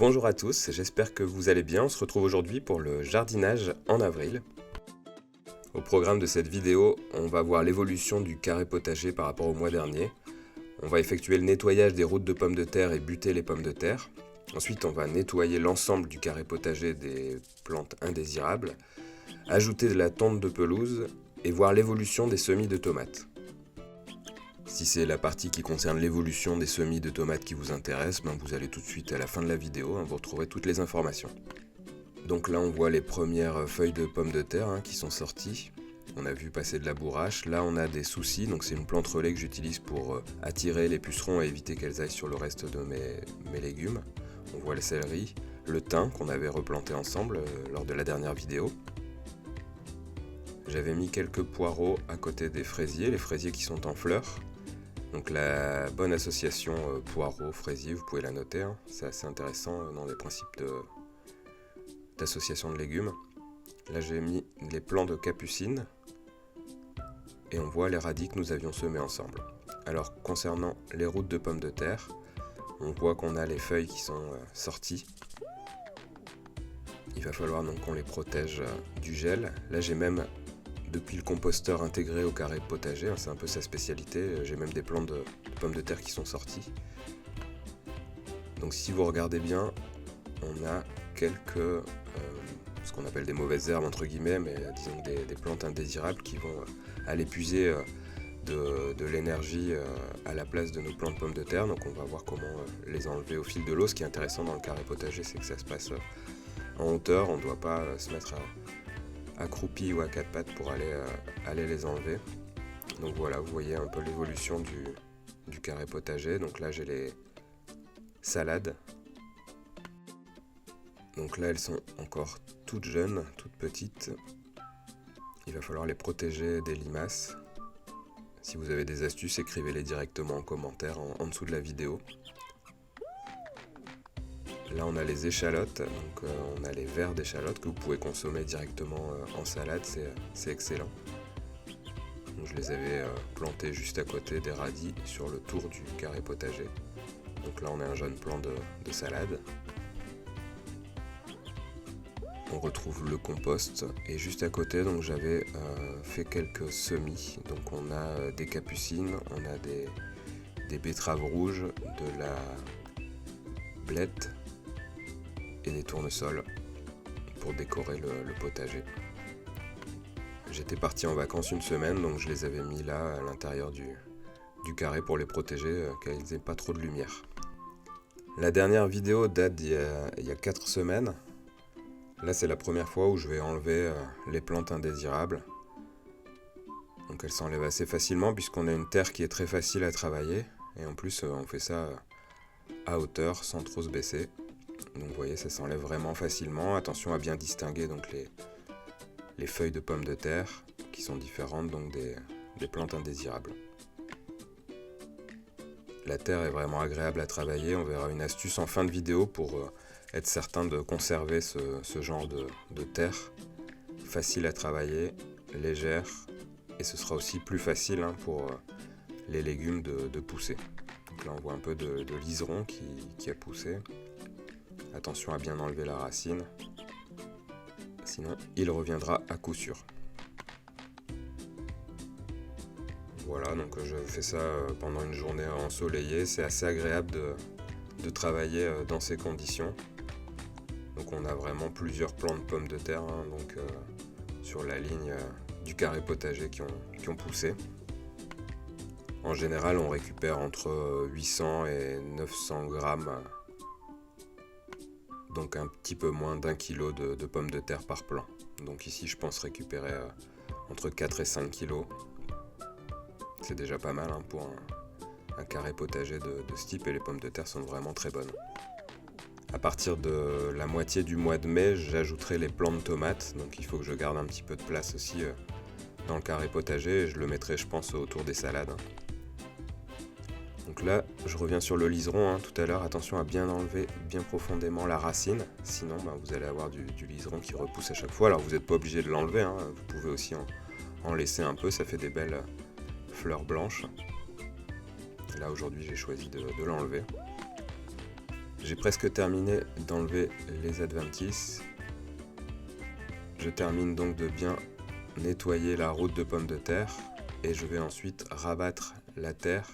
Bonjour à tous, j'espère que vous allez bien. On se retrouve aujourd'hui pour le jardinage en avril. Au programme de cette vidéo, on va voir l'évolution du carré potager par rapport au mois dernier. On va effectuer le nettoyage des routes de pommes de terre et buter les pommes de terre. Ensuite, on va nettoyer l'ensemble du carré potager des plantes indésirables, ajouter de la tonte de pelouse et voir l'évolution des semis de tomates. Si c'est la partie qui concerne l'évolution des semis de tomates qui vous intéresse, vous allez tout de suite à la fin de la vidéo, vous retrouverez toutes les informations. Donc là on voit les premières feuilles de pommes de terre qui sont sorties. On a vu passer de la bourrache. Là on a des soucis, donc c'est une plante relais que j'utilise pour attirer les pucerons et éviter qu'elles aillent sur le reste de mes légumes. On voit le céleri, le thym qu'on avait replanté ensemble lors de la dernière vidéo. J'avais mis quelques poireaux à côté des fraisiers, les fraisiers qui sont en fleurs. Donc la bonne association poireaux-fraisier, vous pouvez la noter, c'est assez intéressant dans les principes d'association de légumes. Là j'ai mis les plants de capucine et on voit les radis que nous avions semés ensemble. Alors concernant les routes de pommes de terre, on voit qu'on a les feuilles qui sont sorties. Il va falloir donc qu'on les protège du gel. Là j'ai même depuis le composteur intégré au carré potager, c'est un peu sa spécialité, j'ai même des plants de pommes de terre qui sont sortis. Donc si vous regardez bien, on a quelques, ce qu'on appelle des mauvaises herbes entre guillemets, mais disons des plantes indésirables qui vont aller puiser de l'énergie à la place de nos plants de pommes de terre. Donc on va voir comment les enlever au fil de l'eau. Ce qui est intéressant dans le carré potager, c'est que ça se passe en hauteur, on ne doit pas se mettre accroupi ou à quatre pattes pour aller les enlever. Donc voilà, vous voyez un peu l'évolution du carré potager. Donc là j'ai les salades. Donc là elles sont encore toutes jeunes, toutes petites. Il va falloir les protéger des limaces. Si vous avez des astuces, écrivez-les directement en commentaire en dessous de la vidéo. Là on a les échalotes, donc on a les verres d'échalotes que vous pouvez consommer directement en salade, c'est excellent. Donc, je les avais plantés juste à côté des radis sur le tour du carré potager. Donc là on a un jeune plant de salade. On retrouve le compost et juste à côté donc j'avais fait quelques semis. Donc on a des capucines, on a des betteraves rouges, de la blette et des tournesols pour décorer le potager. J'étais parti en vacances une semaine, donc je les avais mis là à l'intérieur du carré pour les protéger, qu'ils n'aient pas trop de lumière. La dernière vidéo date d'il y a 4 semaines. Là c'est la première fois où je vais enlever les plantes indésirables. Donc elles s'enlèvent assez facilement puisqu'on a une terre qui est très facile à travailler. Et en plus on fait ça à hauteur sans trop se baisser. Donc vous voyez, ça s'enlève vraiment facilement. Attention à bien distinguer donc les feuilles de pommes de terre qui sont différentes donc des plantes indésirables. La terre est vraiment agréable à travailler. On verra une astuce en fin de vidéo pour être certain de conserver ce genre de terre. Facile à travailler, légère, et ce sera aussi plus facile pour les légumes de pousser. Donc là on voit un peu de liseron qui a poussé. Attention à bien enlever la racine, sinon il reviendra à coup sûr. Voilà, donc je fais ça pendant une journée ensoleillée. C'est assez agréable de travailler dans ces conditions. Donc on a vraiment plusieurs plants de pommes de terre sur la ligne du carré potager qui ont poussé. En général, on récupère entre 800 et 900 grammes, donc un petit peu moins d'1 kilo de pommes de terre par plant. Donc ici, je pense récupérer entre 4 et 5 kilos. C'est déjà pas mal pour un carré potager de ce type, et les pommes de terre sont vraiment très bonnes. À partir de la moitié du mois de mai, j'ajouterai les plants de tomates. Donc il faut que je garde un petit peu de place aussi dans le carré potager, et je le mettrai, je pense, autour des salades. Donc là, je reviens sur le liseron tout à l'heure. Attention à bien enlever bien profondément la racine, sinon vous allez avoir du liseron qui repousse à chaque fois. Alors vous n'êtes pas obligé de l'enlever, vous pouvez aussi en laisser un peu, ça fait des belles fleurs blanches. Là aujourd'hui j'ai choisi de l'enlever. J'ai presque terminé d'enlever les adventices. Je termine donc de bien nettoyer la route de pommes de terre et je vais ensuite rabattre la terre,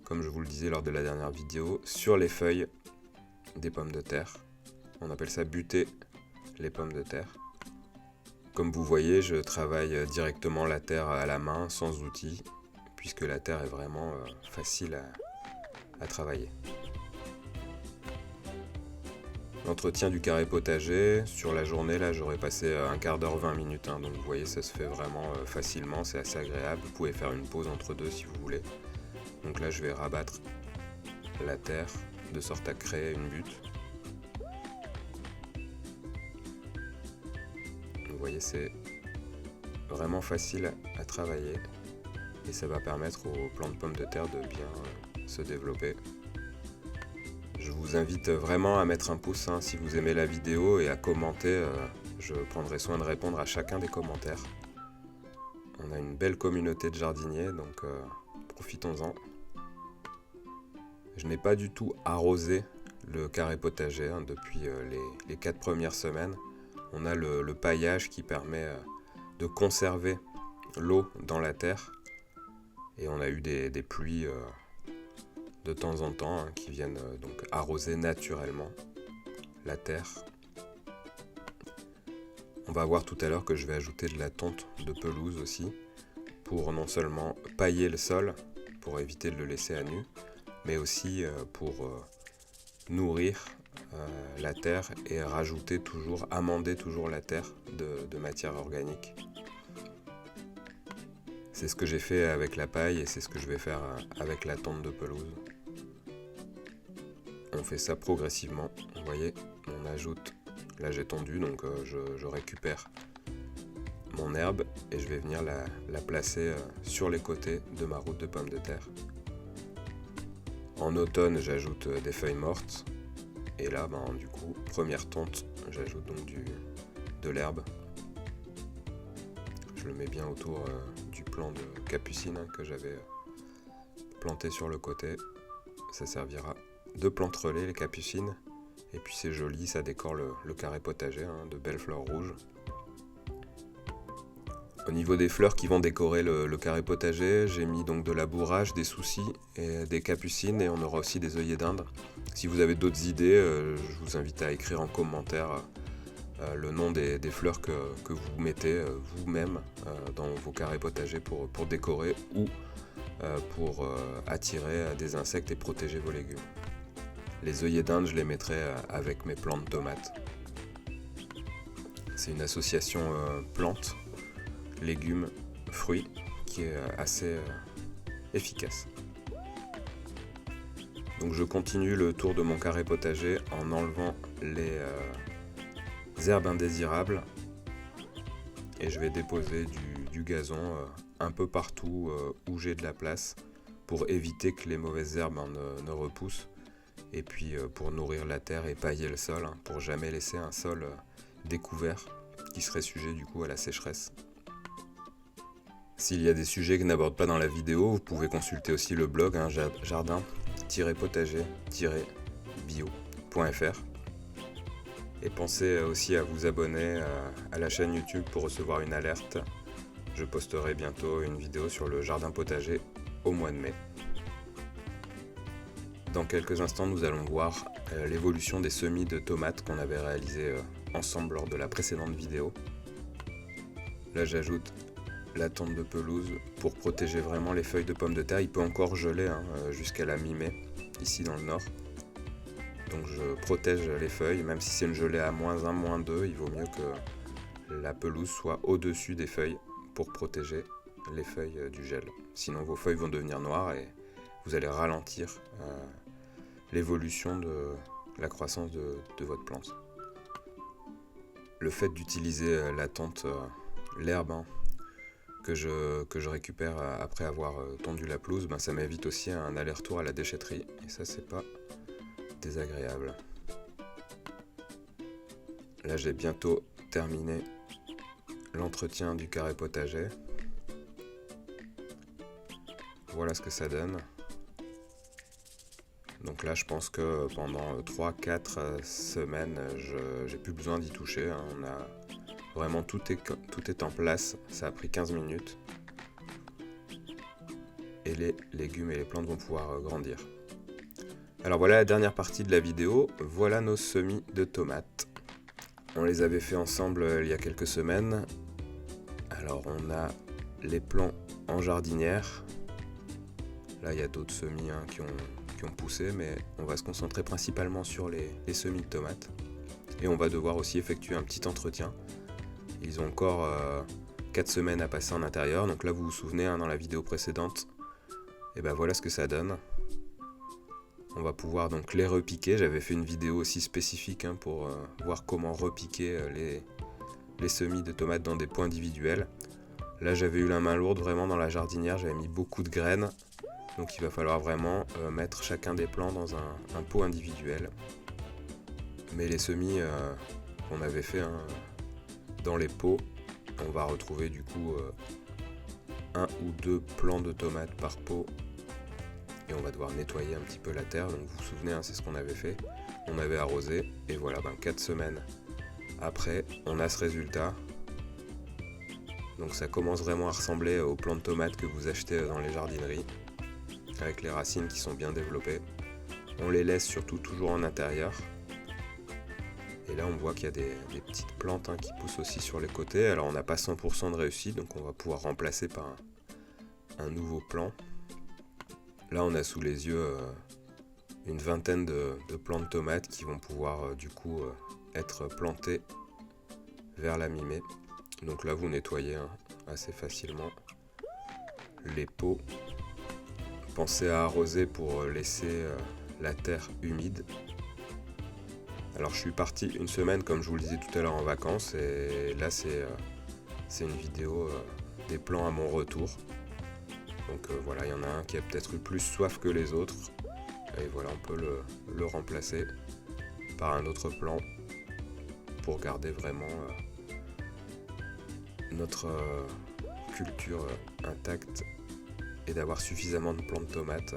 comme je vous le disais lors de la dernière vidéo, sur les feuilles des pommes de terre. On appelle ça buter les pommes de terre. Comme vous voyez, je travaille directement la terre à la main, sans outils, puisque la terre est vraiment facile à travailler. L'entretien du carré potager, sur la journée, là j'aurais passé un quart d'heure, 20 minutes, hein, donc vous voyez ça se fait vraiment facilement, c'est assez agréable, vous pouvez faire une pause entre deux si vous voulez. Donc là je vais rabattre la terre de sorte à créer une butte. Vous voyez c'est vraiment facile à travailler et ça va permettre aux plants de pommes de terre de bien se développer. Je vous invite vraiment à mettre un pouce si vous aimez la vidéo et à commenter. Je prendrai soin de répondre à chacun des commentaires. On a une belle communauté de jardiniers, donc profitons-en. Je n'ai pas du tout arrosé le carré potager depuis les 4 premières semaines. On a le paillage qui permet de conserver l'eau dans la terre. Et on a eu des pluies de temps en temps qui viennent donc arroser naturellement la terre. On va voir tout à l'heure que je vais ajouter de la tonte de pelouse aussi pour non seulement pailler le sol pour éviter de le laisser à nu, mais aussi pour nourrir la terre et amender toujours la terre de matière organique. C'est ce que j'ai fait avec la paille et c'est ce que je vais faire avec la tonte de pelouse. On fait ça progressivement, vous voyez, on ajoute, là j'ai tondu donc je récupère mon herbe et je vais venir la placer sur les côtés de ma route de pommes de terre. En automne j'ajoute des feuilles mortes et là du coup, première tonte, j'ajoute donc de l'herbe. Je le mets bien autour du plant de capucine que j'avais planté sur le côté, ça servira de plantes relais les capucines et puis c'est joli, ça décore le carré potager, de belles fleurs rouges. Au niveau des fleurs qui vont décorer le carré potager, j'ai mis donc de la bourrage, des soucis et des capucines et on aura aussi des œillets d'Inde. Si vous avez d'autres idées, je vous invite à écrire en commentaire le nom des fleurs que vous mettez vous-même dans vos carrés potagers pour décorer ou pour attirer des insectes et protéger vos légumes. Les œillets d'Inde, je les mettrai avec mes plants de tomates. C'est une association plantes, légumes, fruits qui est assez efficace. Donc je continue le tour de mon carré potager en enlevant les herbes indésirables et je vais déposer du gazon un peu partout où j'ai de la place pour éviter que les mauvaises herbes ne repoussent. Et puis pour nourrir la terre et pailler le sol, pour jamais laisser un sol découvert qui serait sujet du coup à la sécheresse. S'il y a des sujets que je n'aborde pas dans la vidéo, vous pouvez consulter aussi le blog jardin-potager-bio.fr. Et pensez aussi à vous abonner à la chaîne YouTube pour recevoir une alerte. Je posterai bientôt une vidéo sur le jardin potager au mois de mai. Dans quelques instants, nous allons voir l'évolution des semis de tomates qu'on avait réalisé ensemble lors de la précédente vidéo. Là, j'ajoute la tonte de pelouse pour protéger vraiment les feuilles de pommes de terre. Il peut encore geler jusqu'à la mi-mai, ici dans le nord. Donc je protège les feuilles, même si c'est une gelée à -1, -2, il vaut mieux que la pelouse soit au-dessus des feuilles pour protéger les feuilles du gel. Sinon vos feuilles vont devenir noires et vous allez ralentir l'évolution de la croissance de votre plante. Le fait d'utiliser la tonte, l'herbe que je récupère après avoir tondu la pelouse, ça m'évite aussi un aller-retour à la déchetterie et ça c'est pas désagréable. Là j'ai bientôt terminé l'entretien du carré potager. Voilà ce que ça donne. Donc là je pense que pendant 3-4 semaines j'ai plus besoin d'y toucher, hein. On a vraiment tout est en place, ça a pris 15 minutes. Et les légumes et les plantes vont pouvoir grandir. Alors voilà la dernière partie de la vidéo, voilà nos semis de tomates. On les avait fait ensemble il y a quelques semaines. Alors on a les plants en jardinière. Là il y a d'autres semis qui ont poussé, mais on va se concentrer principalement sur les semis de tomates. Et on va devoir aussi effectuer un petit entretien. Ils ont encore 4 semaines à passer en intérieur, donc là vous vous souvenez dans la vidéo précédente, et ben voilà ce que ça donne. On va pouvoir donc les repiquer. J'avais fait une vidéo aussi spécifique pour voir comment repiquer les semis de tomates dans des pots individuels. Là j'avais eu la main lourde vraiment dans la jardinière, j'avais mis beaucoup de graines. Donc il va falloir vraiment mettre chacun des plants dans un pot individuel. Mais les semis qu'on avait fait dans les pots, on va retrouver du coup 1 ou 2 plants de tomates par pot. Et on va devoir nettoyer un petit peu la terre. Donc vous vous souvenez, c'est ce qu'on avait fait. On avait arrosé et voilà, 4 semaines après, on a ce résultat. Donc ça commence vraiment à ressembler aux plants de tomates que vous achetez dans les jardineries, avec les racines qui sont bien développées. On les laisse surtout toujours en intérieur. Et là on voit qu'il y a des petites plantes qui poussent aussi sur les côtés. Alors on n'a pas 100% de réussite, donc on va pouvoir remplacer par un nouveau plant. Là on a sous les yeux une vingtaine de plants de tomates qui vont pouvoir du coup être plantés vers la mi-mai. Donc là vous nettoyez assez facilement les pots. Pensez à arroser pour laisser la terre humide. Alors je suis parti une semaine comme je vous le disais tout à l'heure en vacances, et là c'est une vidéo des plants à mon retour. Donc voilà, il y en a un qui a peut-être eu plus soif que les autres, et voilà, on peut le remplacer par un autre plant pour garder vraiment notre culture intacte et d'avoir suffisamment de plants de tomates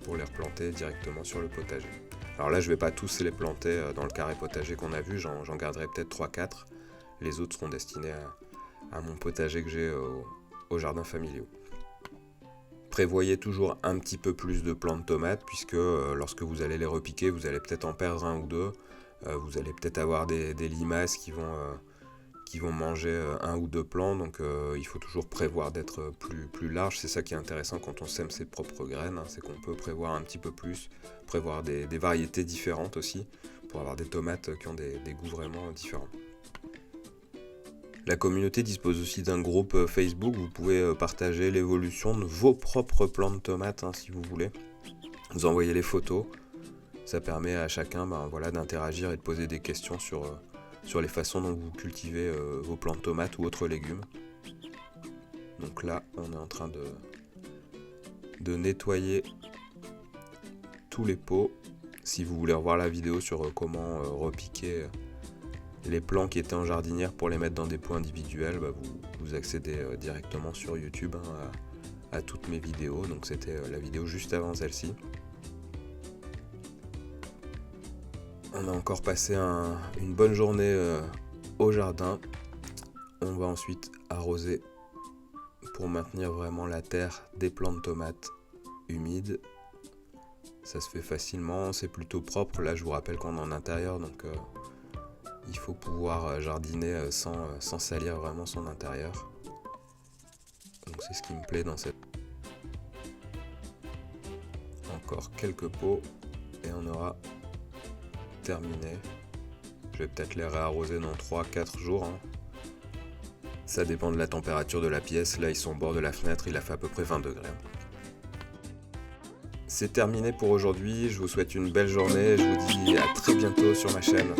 pour les replanter directement sur le potager. Alors là je vais pas tous les planter dans le carré potager qu'on a vu, j'en garderai peut-être 3-4. Les autres seront destinés à mon potager que j'ai au jardin familial. Prévoyez toujours un petit peu plus de plants de tomates, puisque lorsque vous allez les repiquer, vous allez peut-être en perdre 1 ou 2. Vous allez peut-être avoir des limaces qui vont manger 1 ou 2 plants, donc il faut toujours prévoir d'être plus large. C'est ça qui est intéressant quand on sème ses propres graines, c'est qu'on peut prévoir un petit peu plus, prévoir des variétés différentes aussi, pour avoir des tomates qui ont des goûts vraiment différents. La communauté dispose aussi d'un groupe Facebook, vous pouvez partager l'évolution de vos propres plants de tomates si vous voulez. Vous envoyez les photos, ça permet à chacun d'interagir et de poser des questions sur les façons dont vous cultivez vos plants de tomates ou autres légumes. Donc là, on est en train de nettoyer tous les pots. Si vous voulez revoir la vidéo sur comment repiquer les plants qui étaient en jardinière pour les mettre dans des pots individuels, vous accédez directement sur YouTube à toutes mes vidéos. Donc c'était la vidéo juste avant celle-ci. On a encore passé une bonne journée au jardin. On va ensuite arroser pour maintenir vraiment la terre des plants de tomates humides. Ça se fait facilement, c'est plutôt propre. Là je vous rappelle qu'on est en intérieur, donc il faut pouvoir jardiner sans salir vraiment son intérieur. Donc c'est ce qui me plaît dans cette... Encore quelques pots et on aura terminé. Je vais peut-être les réarroser dans 3-4 jours. Ça dépend de la température de la pièce. Là ils sont au bord de la fenêtre, il a fait à peu près 20 degrés. C'est terminé pour aujourd'hui, je vous souhaite une belle journée, je vous dis à très bientôt sur ma chaîne.